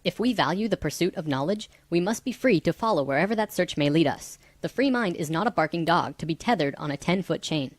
If we value the pursuit of knowledge, we must be free to follow wherever that search may lead us. The free mind is not a barking dog to be tethered on a 10-foot chain.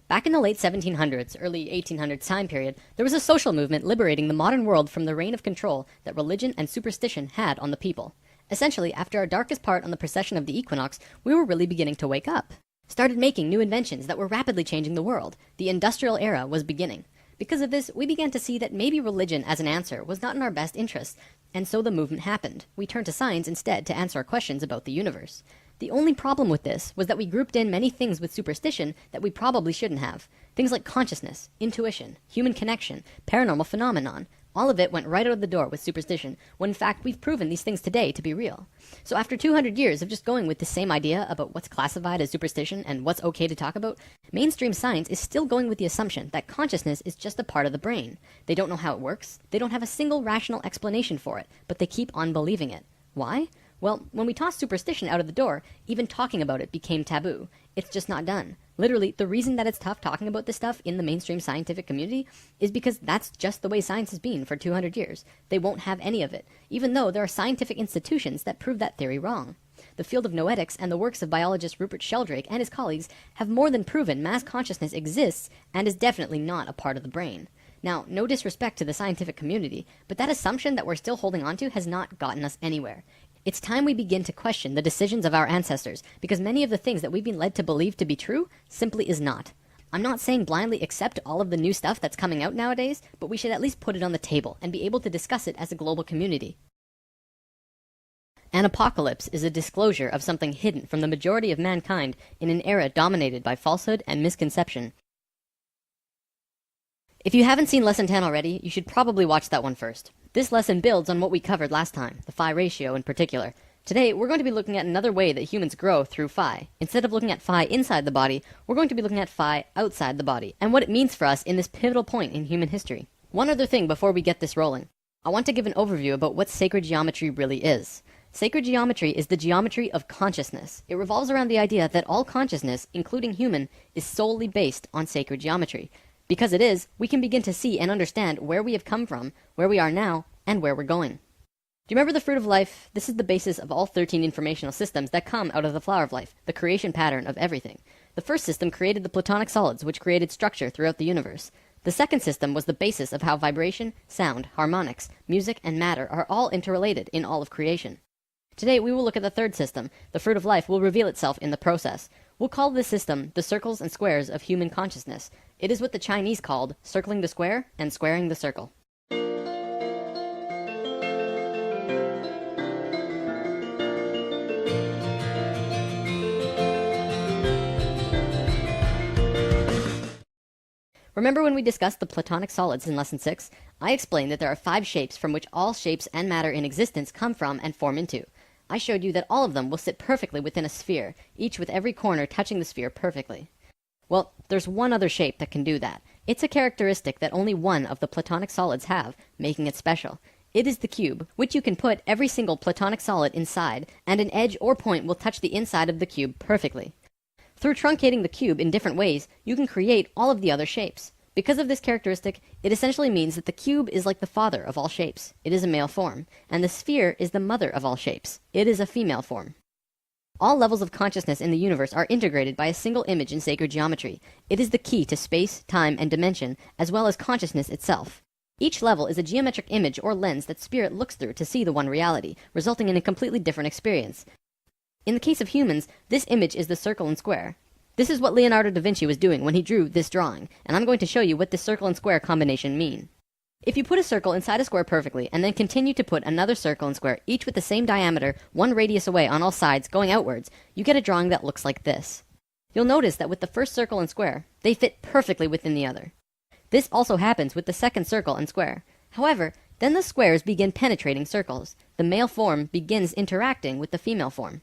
Back in the late 1700s, early 1800s time period, there was a social movement liberating the modern world from the reign of control that religion and superstition had on the people. Essentially, after our darkest part on the precession of the equinox, we were really beginning to wake up. Started making new inventions that were rapidly changing the world. The industrial era was beginning. Because of this, we began to see that maybe religion as an answer was not in our best interest, and so the movement happened. We turned to science instead to answer our questions about the universe. The only problem with this was that we grouped in many things with superstition that we probably shouldn't have. Things like consciousness, intuition, human connection, paranormal phenomenon. All of it went right out of the door with superstition, when in fact we've proven these things today to be real. So after 200 years of just going with the same idea about what's classified as superstition and what's okay to talk about, mainstream science is still going with the assumption that consciousness is just a part of the brain. They don't know how it works, they don't have a single rational explanation for it, but they keep on believing it. Why? Well, when we tossed superstition out of the door, even talking about it became taboo. It's just not done. Literally, the reason that it's tough talking about this stuff in the mainstream scientific community is because that's just the way science has been for 200 years. They won't have any of it, even though there are scientific institutions that prove that theory wrong. The field of noetics and the works of biologist Rupert Sheldrake and his colleagues have more than proven mass consciousness exists and is definitely not a part of the brain. Now, no disrespect to the scientific community, but that assumption that we're still holding on to has not gotten us anywhere. It's time we begin to question the decisions of our ancestors, because many of the things that we've been led to believe to be true simply is not. I'm not saying blindly accept all of the new stuff that's coming out nowadays, but we should at least put it on the table and be able to discuss it as a global community. An apocalypse is a disclosure of something hidden from the majority of mankind in an era dominated by falsehood and misconception. If you haven't seen Lesson 10 already, you should probably watch that one first. This lesson builds on what we covered last time, the phi ratio in particular. Today, we're going to be looking at another way that humans grow through phi. Instead of looking at phi inside the body, we're going to be looking at phi outside the body, and what it means for us in this pivotal point in human history. One other thing before we get this rolling. I want to give an overview about what sacred geometry really is. Sacred geometry is the geometry of consciousness. It revolves around the idea that all consciousness, including human, is solely based on sacred geometry. Because it is, we can begin to see and understand where we have come from, where we are now, and where we're going. Do you remember the fruit of life? This is the basis of all 13 informational systems that come out of the flower of life, the creation pattern of everything. The first system created the platonic solids, which created structure throughout the universe. The second system was the basis of how vibration, sound, harmonics, music, and matter are all interrelated in all of creation. Today, we will look at the third system. The fruit of life will reveal itself in the process. We'll call this system the circles and squares of human consciousness. It is what the Chinese called circling the square and squaring the circle. Remember when we discussed the platonic solids in Lesson 6? I explained that there are 5 shapes from which all shapes and matter in existence come from and form into. I showed you that all of them will sit perfectly within a sphere, each with every corner touching the sphere perfectly. Well, there's one other shape that can do that. It's a characteristic that only one of the platonic solids have, making it special. It is the cube, which you can put every single platonic solid inside, and an edge or point will touch the inside of the cube perfectly. Through truncating the cube in different ways, you can create all of the other shapes. Because of this characteristic, it essentially means that the cube is like the father of all shapes. It is a male form. And the sphere is the mother of all shapes. It is a female form. All levels of consciousness in the universe are integrated by a single image in sacred geometry. It is the key to space, time, and dimension, as well as consciousness itself. Each level is a geometric image or lens that spirit looks through to see the one reality, resulting in a completely different experience. In the case of humans, this image is the circle and square. This is what Leonardo da Vinci was doing when he drew this drawing, and I'm going to show you what this circle and square combination mean. If you put a circle inside a square perfectly, and then continue to put another circle and square, each with the same diameter, one radius away on all sides, going outwards, you get a drawing that looks like this. You'll notice that with the first circle and square, they fit perfectly within the other. This also happens with the second circle and square. However, then the squares begin penetrating circles. The male form begins interacting with the female form.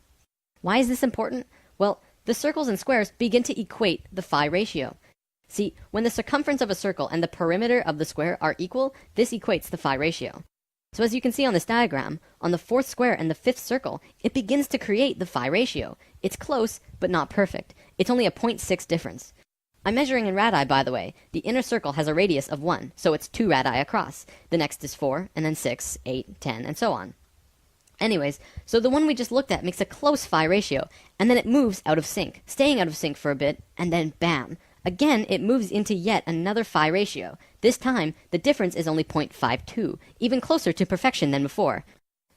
Why is this important? Well, the circles and squares begin to equate the phi ratio. See, when the circumference of a circle and the perimeter of the square are equal, this equates the phi ratio. So as you can see on this diagram, on the 4th square and the 5th circle, it begins to create the phi ratio. It's close, but not perfect. It's only a 0.6 difference. I'm measuring in radii, by the way. The inner circle has a radius of 1, so it's 2 radii across. The next is 4, and then 6, 8, 10, and so on. Anyways, so the one we just looked at makes a close phi ratio, and then it moves out of sync, staying out of sync for a bit, and then bam! Again, it moves into yet another phi ratio. This time, the difference is only 0.52, even closer to perfection than before.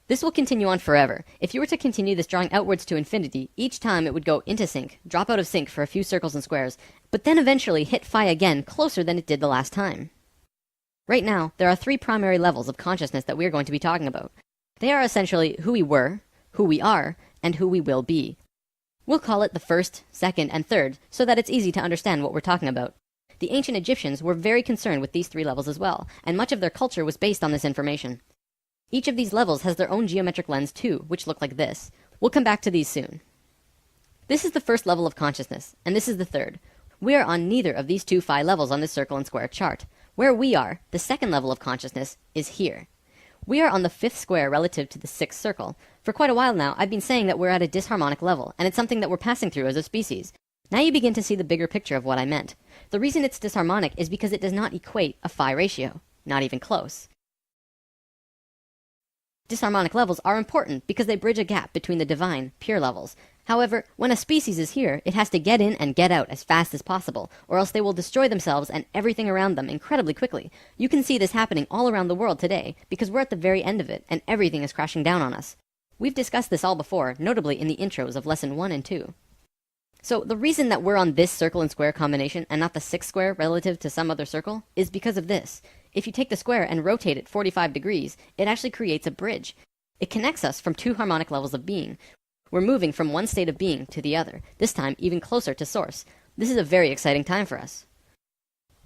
This will continue on forever. If you were to continue this drawing outwards to infinity, each time it would go into sync, drop out of sync for a few circles and squares, but then eventually hit phi again closer than it did the last time. Right now, there are 3 primary levels of consciousness that we are going to be talking about. They are essentially who we were, who we are, and who we will be. We'll call it the first, second, and third, so that it's easy to understand what we're talking about. The ancient Egyptians were very concerned with these 3 levels as well, and much of their culture was based on this information. Each of these levels has their own geometric lens too, which look like this. We'll come back to these soon. This is the first level of consciousness, and this is the third. We are on neither of these 2 phi levels on this circle and square chart. Where we are, the second level of consciousness, is here. We are on the 5th square relative to the 6th circle. For quite a while now, I've been saying that we're at a disharmonic level, and it's something that we're passing through as a species. Now you begin to see the bigger picture of what I meant. The reason it's disharmonic is because it does not equate a phi ratio. Not even close. Disharmonic levels are important because they bridge a gap between the divine, pure levels. However, when a species is here, it has to get in and get out as fast as possible, or else they will destroy themselves and everything around them incredibly quickly. You can see this happening all around the world today, because we're at the very end of it, and everything is crashing down on us. We've discussed this all before, notably in the intros of Lesson 1 and 2. So the reason that we're on this circle and square combination, and not the 6th square relative to some other circle, is because of this. If you take the square and rotate it 45 degrees, it actually creates a bridge. It connects us from 2 harmonic levels of being. We're moving from one state of being to the other, this time even closer to source. This is a very exciting time for us.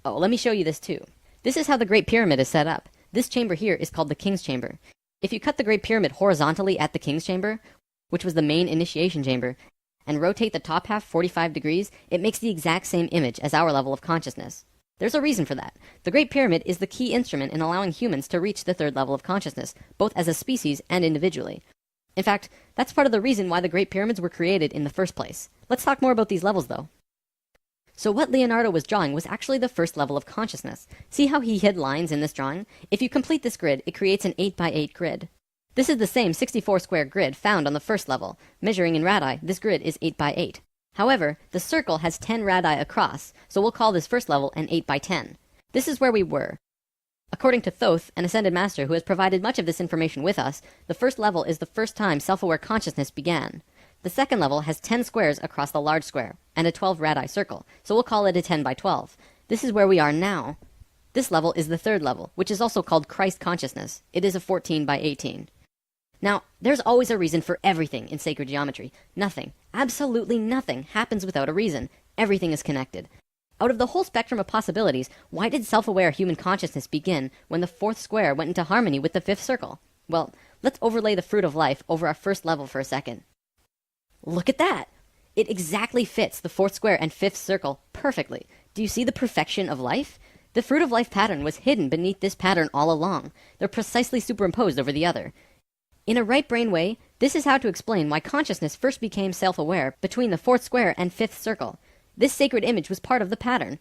Oh, let me show you this too. This is how the Great Pyramid is set up. This chamber here is called the King's Chamber. If you cut the Great Pyramid horizontally at the King's Chamber, which was the main initiation chamber, and rotate the top half 45 degrees, it makes the exact same image as our level of consciousness. There's a reason for that. The Great Pyramid is the key instrument in allowing humans to reach the 3rd level of consciousness, both as a species and individually. In fact, that's part of the reason why the Great Pyramids were created in the first place. Let's talk more about these levels though. So what Leonardo was drawing was actually the first level of consciousness. See how he hid lines in this drawing? If you complete this grid, it creates an 8x8 grid. This is the same 64 square grid found on the first level. Measuring in radii, this grid is 8x8. However, the circle has 10 radii across, so we'll call this first level an 8x10. This is where we were. According to Thoth, an ascended master who has provided much of this information with us, the first level is the first time self-aware consciousness began. The second level has 10 squares across the large square, and a 12 radii circle, so we'll call it a 10x12. This is where we are now. This level is the third level, which is also called Christ consciousness. It is a 14x18. Now, there's always a reason for everything in sacred geometry. Nothing, absolutely nothing, happens without a reason. Everything is connected. Out of the whole spectrum of possibilities, why did self-aware human consciousness begin when the 4th square went into harmony with the 5th circle? Well, let's overlay the fruit of life over our first level for a second. Look at that! It exactly fits the 4th square and 5th circle perfectly. Do you see the perfection of life? The fruit of life pattern was hidden beneath this pattern all along. They're precisely superimposed over the other. In a right brain way, this is how to explain why consciousness first became self-aware between the 4th square and 5th circle. This sacred image was part of the pattern.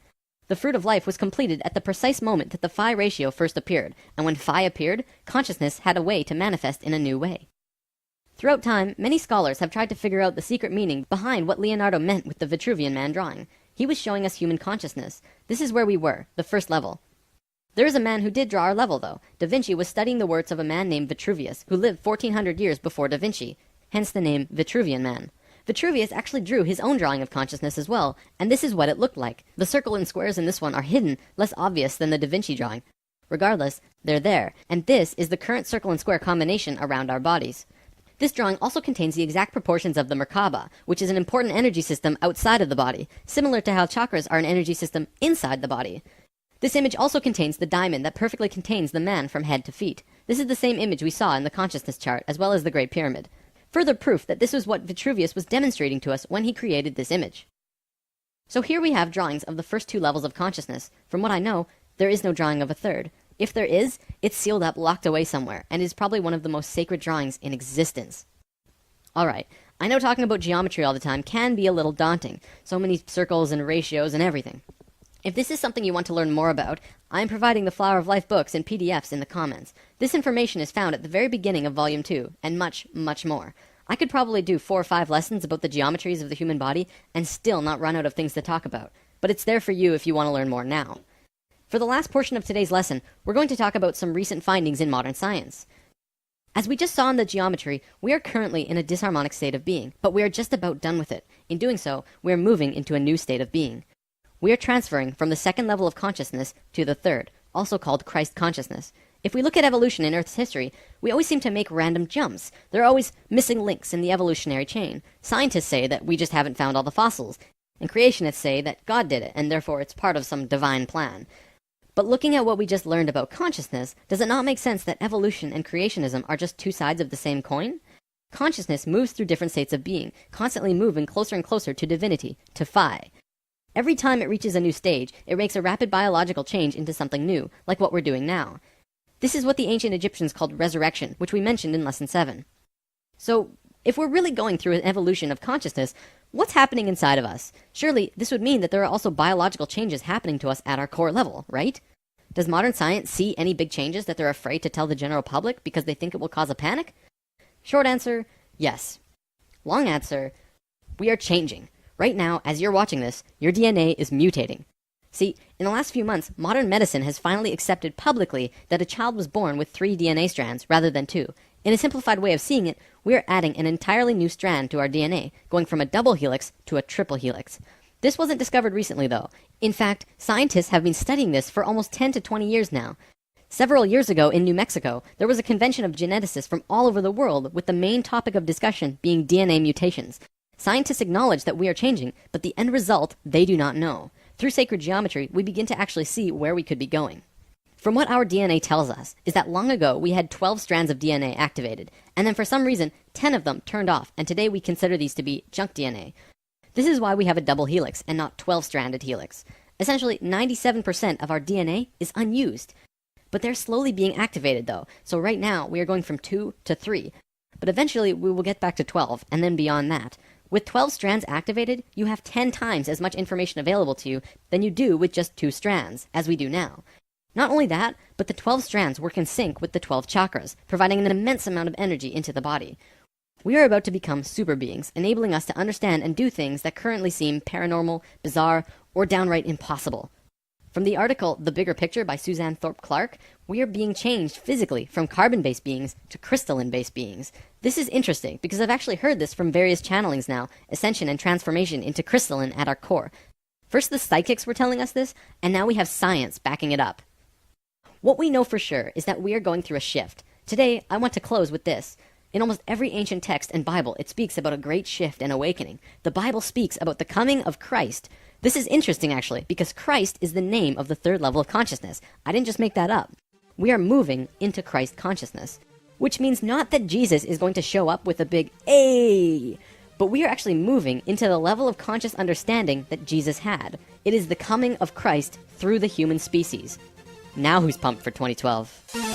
The fruit of life was completed at the precise moment that the phi ratio first appeared, and when phi appeared, consciousness had a way to manifest in a new way. Throughout time, many scholars have tried to figure out the secret meaning behind what Leonardo meant with the Vitruvian Man drawing. He was showing us human consciousness. This is where we were, the first level. There is a man who did draw our level, though. Da Vinci was studying the works of a man named Vitruvius, who lived 1400 years before Da Vinci, hence the name Vitruvian Man. Vitruvius actually drew his own drawing of consciousness as well, and this is what it looked like. The circle and squares in this one are hidden, less obvious than the Da Vinci drawing. Regardless, they're there, and this is the current circle and square combination around our bodies. This drawing also contains the exact proportions of the Merkaba, which is an important energy system outside of the body, similar to how chakras are an energy system inside the body. This image also contains the diamond that perfectly contains the man from head to feet. This is the same image we saw in the consciousness chart, as well as the Great Pyramid. Further proof that this was what Vitruvius was demonstrating to us when he created this image. So here we have drawings of the first 2 levels of consciousness. From what I know, there is no drawing of a third. If there is, it's sealed up, locked away somewhere, and is probably one of the most sacred drawings in existence. Alright, I know talking about geometry all the time can be a little daunting. So many circles and ratios and everything. If this is something you want to learn more about, I am providing the Flower of Life books in PDFs in the comments. This information is found at the very beginning of Volume 2, and much, much more. I could probably do 4 or 5 lessons about the geometries of the human body and still not run out of things to talk about. But it's there for you if you want to learn more now. For the last portion of today's lesson, we're going to talk about some recent findings in modern science. As we just saw in the geometry, we are currently in a disharmonic state of being, but we are just about done with it. In doing so, we are moving into a new state of being. We are transferring from the second level of consciousness to the third, also called Christ consciousness. If we look at evolution in Earth's history, we always seem to make random jumps. There are always missing links in the evolutionary chain. Scientists say that we just haven't found all the fossils, and creationists say that God did it, and therefore it's part of some divine plan. But looking at what we just learned about consciousness, does it not make sense that evolution and creationism are just two sides of the same coin? Consciousness moves through different states of being, constantly moving closer and closer to divinity, to Phi. Every time it reaches a new stage, it makes a rapid biological change into something new, like what we're doing now. This is what the ancient Egyptians called resurrection, which we mentioned in Lesson 7. So, if we're really going through an evolution of consciousness, what's happening inside of us? Surely, this would mean that there are also biological changes happening to us at our core level, right? Does modern science see any big changes that they're afraid to tell the general public because they think it will cause a panic? Short answer, yes. Long answer, we are changing. Right now, as you're watching this, your DNA is mutating. See, in the last few months, modern medicine has finally accepted publicly that a child was born with 3 DNA strands rather than 2. In a simplified way of seeing it, we are adding an entirely new strand to our DNA, going from a double helix to a triple helix. This wasn't discovered recently, though. In fact, scientists have been studying this for almost 10 to 20 years now. Several years ago in New Mexico, there was a convention of geneticists from all over the world with the main topic of discussion being DNA mutations. Scientists acknowledge that we are changing, but the end result they do not know. Through sacred geometry, we begin to actually see where we could be going. From what our DNA tells us, is that long ago we had 12 strands of DNA activated, and then for some reason, 10 of them turned off, and today we consider these to be junk DNA. This is why we have a double helix and not 12-stranded helix. Essentially, 97% of our DNA is unused. But they're slowly being activated though, so right now we are going from 2 to 3. But eventually we will get back to 12, and then beyond that. With 12 strands activated, you have 10 times as much information available to you than you do with just 2 strands, as we do now. Not only that, but the 12 strands work in sync with the 12 chakras, providing an immense amount of energy into the body. We are about to become super beings, enabling us to understand and do things that currently seem paranormal, bizarre, or downright impossible. From the article The Bigger Picture by Suzanne Thorpe Clarke, we are being changed physically from carbon-based beings to crystalline-based beings. This is interesting because I've actually heard this from various channelings now, ascension and transformation into crystalline at our core. First the psychics were telling us this, and now we have science backing it up. What we know for sure is that we are going through a shift. Today, I want to close with this. In almost every ancient text and Bible, it speaks about a great shift and awakening. The Bible speaks about the coming of Christ. This is interesting, actually, because Christ is the name of the third level of consciousness. I didn't just make that up. We are moving into Christ consciousness, which means not that Jesus is going to show up with a big "Ay!" but we are actually moving into the level of conscious understanding that Jesus had. It is the coming of Christ through the human species. Now who's pumped for 2012?